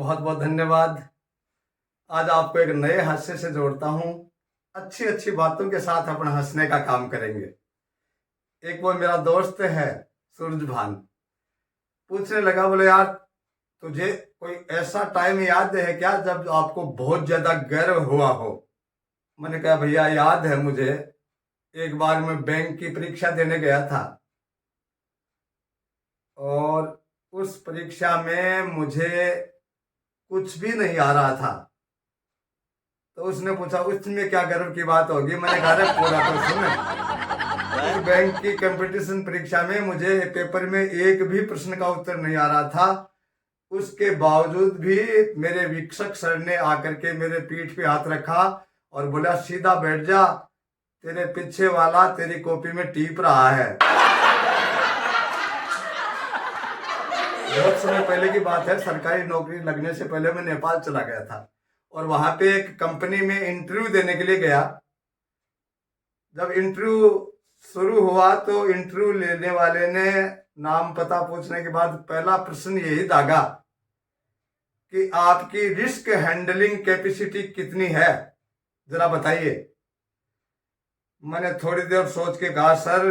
बहुत बहुत धन्यवाद। आज आपको एक नए हादसे से जोड़ता हूँ। अच्छी अच्छी बातों के साथ अपना हंसने का काम करेंगे। एक वो मेरा दोस्त है सूरजभान, पूछने लगा, बोले यार तुझे कोई ऐसा टाइम याद है क्या जब आपको बहुत ज्यादा गर्व हुआ हो? मैंने कहा भैया याद है मुझे। एक बार मैं बैंक की परीक्षा देने गया था और उस परीक्षा में मुझे कुछ भी नहीं आ रहा था। तो उसने पूछा उसमें क्या गर्व की बात होगी? मैंने कहा अरे पूरा तो सुन। इस बैंक की कंपटीशन परीक्षा में मुझे पेपर में एक भी प्रश्न का उत्तर नहीं आ रहा था। उसके बावजूद भी मेरे शिक्षक सर ने आकर के मेरे पीठ पे हाथ रखा और बोला सीधा बैठ जा, तेरे पीछे वाला तेरी कॉपी में टीप रहा है। बहुत समय पहले की बात है, सरकारी नौकरी लगने से पहले मैं नेपाल चला गया था और वहां पे एक कंपनी में इंटरव्यू देने के लिए गया। जब इंटरव्यू शुरू हुआ तो इंटरव्यू लेने वाले ने नाम पता पूछने के बाद पहला प्रश्न यही दागा कि आपकी रिस्क हैंडलिंग कैपेसिटी कितनी है, जरा बताइए। मैंने थोड़ी देर सोच के कहा सर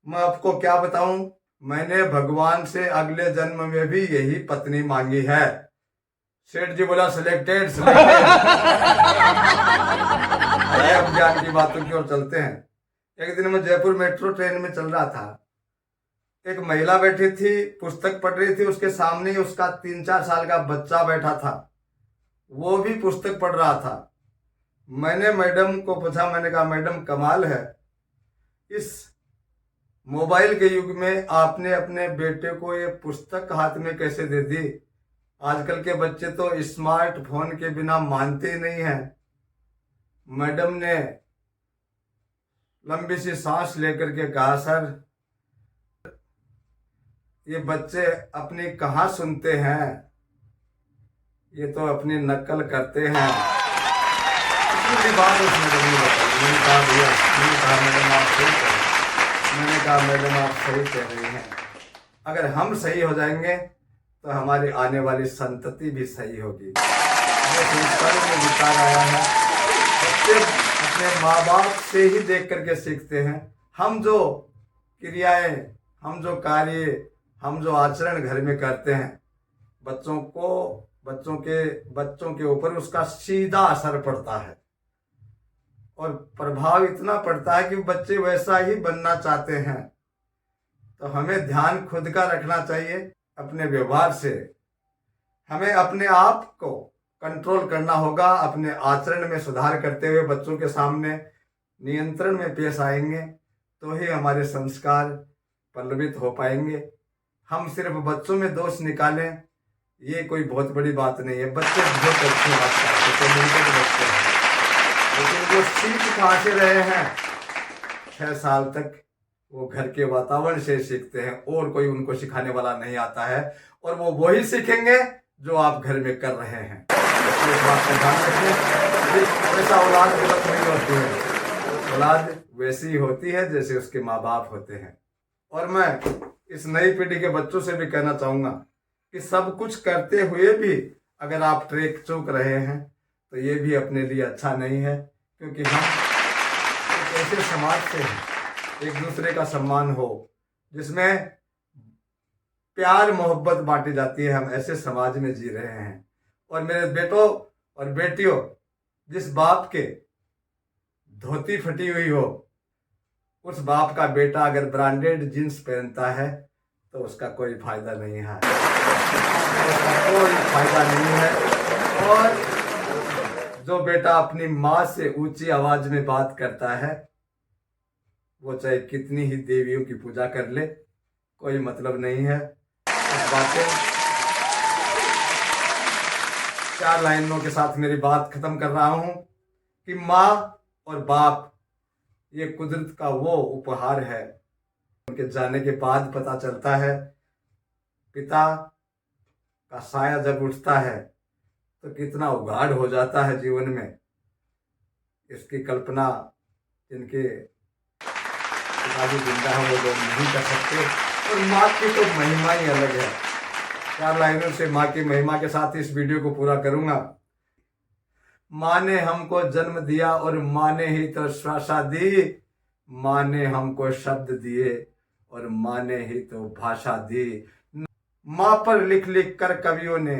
मैं आपको क्या बताऊं, मैंने भगवान से अगले जन्म में भी यही पत्नी मांगी है। सेठ जी बोला सिलेक्टेड सिलेक्टेड। अब ज्ञान की बातों की ओर चलते हैं। एक दिन मैं जयपुर मेट्रो ट्रेन में चल रहा था। एक महिला बैठी थी, पुस्तक पढ़ रही थी। उसके सामने उसका 3-4 साल का बच्चा बैठा था, वो भी पुस्तक पढ़ रहा था। मैंने मैडम को पूछा, मैंने कहा मैडम कमाल है, इस मोबाइल के युग में आपने अपने बेटे को ये पुस्तक हाथ में कैसे दे दी? आजकल के बच्चे तो स्मार्टफोन के बिना मानते ही नहीं हैं। मैडम ने लंबी सी सांस लेकर के कहा सर ये बच्चे अपनी कहाँ सुनते हैं, ये तो अपनी नकल करते हैं। इसकी बात उसने नहीं बताई। मैंने कहा भैया, मैंने कहा मैडम आप सही कह रही हैं। मैंने कहा मैडम आप सही कह रही हैं। अगर हम सही हो जाएंगे तो हमारी आने वाली संतति भी सही होगी। ये संस्कारों में विचार आया है। बच्चे अपने माँ बाप से ही देख करके सीखते हैं। हम जो क्रियाएं, हम जो कार्य, हम जो आचरण घर में करते हैं, बच्चों के ऊपर उसका सीधा असर पड़ता है और प्रभाव इतना पड़ता है कि बच्चे वैसा ही बनना चाहते हैं। तो हमें ध्यान खुद का रखना चाहिए। अपने व्यवहार से हमें अपने आप को कंट्रोल करना होगा। अपने आचरण में सुधार करते हुए बच्चों के सामने नियंत्रण में पेश आएंगे तो ही हमारे संस्कार पल्लवित हो पाएंगे। हम सिर्फ बच्चों में दोष निकालें ये कोई बहुत बड़ी बात नहीं है। बच्चे बहुत अच्छी बात करते हैं, मिलकर के बच्चे हैं, लेकिन वो सीख कहाँ से रहे हैं? 6 साल तक वो घर के वातावरण से सीखते हैं और कोई उनको सिखाने वाला नहीं आता है और वो वही सीखेंगे जो आप घर में कर रहे हैं। तो इस बात का ध्यान रखें। वैसा औलाद गलत नहीं होती है, औलाद वैसी होती है जैसे उसके माँ बाप होते हैं। और मैं इस नई पीढ़ी के बच्चों से भी कहना चाहूँगा कि सब कुछ करते हुए भी अगर आप ट्रैक चूक रहे हैं तो ये भी अपने लिए अच्छा नहीं है, क्योंकि हम एक ऐसे समाज से हैं, एक दूसरे का सम्मान हो, जिसमें प्यार मोहब्बत बांटी जाती है। हम ऐसे समाज में जी रहे हैं। और मेरे बेटों और बेटियों, जिस बाप के धोती फटी हुई हो, उस बाप का बेटा अगर ब्रांडेड जींस पहनता है तो उसका कोई फायदा नहीं है, उसका कोई फायदा नहीं है। और जो बेटा अपनी माँ से ऊंची आवाज में बात करता है, वो चाहे कितनी ही देवियों की पूजा कर ले, कोई मतलब नहीं है। इस बातें 4 लाइनों के साथ मेरी बात खत्म कर रहा हूं कि माँ और बाप ये कुदरत का वो उपहार है। उनके जाने के बाद पता चलता है पिता का साया जब उठता है तो कितना उगाड़ हो जाता है जीवन में। इसकी कल्पना जिनके पिताजी जिंदा है वो लोग नहीं कर सकते। और माँ की तो महिमा ही अलग है। 4 लाइनों से माँ की महिमा के साथ इस वीडियो को पूरा करूंगा। माँ ने हमको जन्म दिया और माँ ने ही तो श्वासा दी, माँ ने हमको शब्द दिए और माँ ने ही तो भाषा दी। माँ पर लिख लिख कर कवियों ने,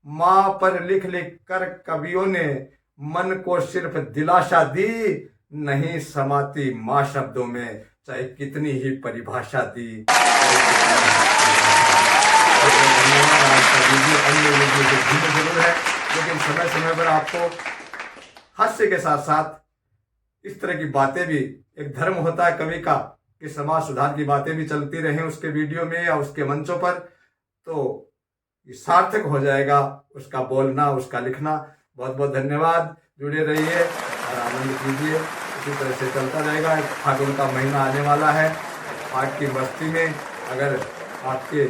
माँ पर लिख लिख कर कवियों ने मन को सिर्फ दिलासा दी, नहीं समाती माँ शब्दों में चाहे कितनी ही परिभाषा दी। अन्य वीडियो से भिन्न जरूर है, लेकिन समय समय पर आपको हास्य के साथ साथ इस तरह की बातें भी, एक धर्म होता है कवि का कि समाज सुधार की बातें भी चलती रहें उसके वीडियो में या उसके मंचों पर, तो ये सार्थक हो जाएगा उसका बोलना, उसका लिखना। बहुत बहुत धन्यवाद। जुड़े रहिए और आनंद कीजिए। इसी तरह से चलता रहेगा। फागुन का महीना आने वाला है। आपकी बस्ती में अगर आपके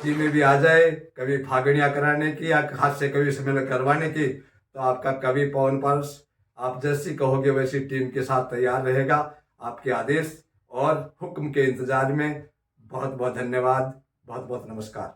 जी में भी आ जाए कभी फागुनिया कराने की या हाथ से कभी सम्मेलन करवाने की, तो आपका कवि पवन पर्स आप जैसी कहोगे वैसी टीम के साथ तैयार रहेगा। आपके आदेश और हुक्म के इंतजार में। बहुत बहुत धन्यवाद। बहुत बहुत नमस्कार।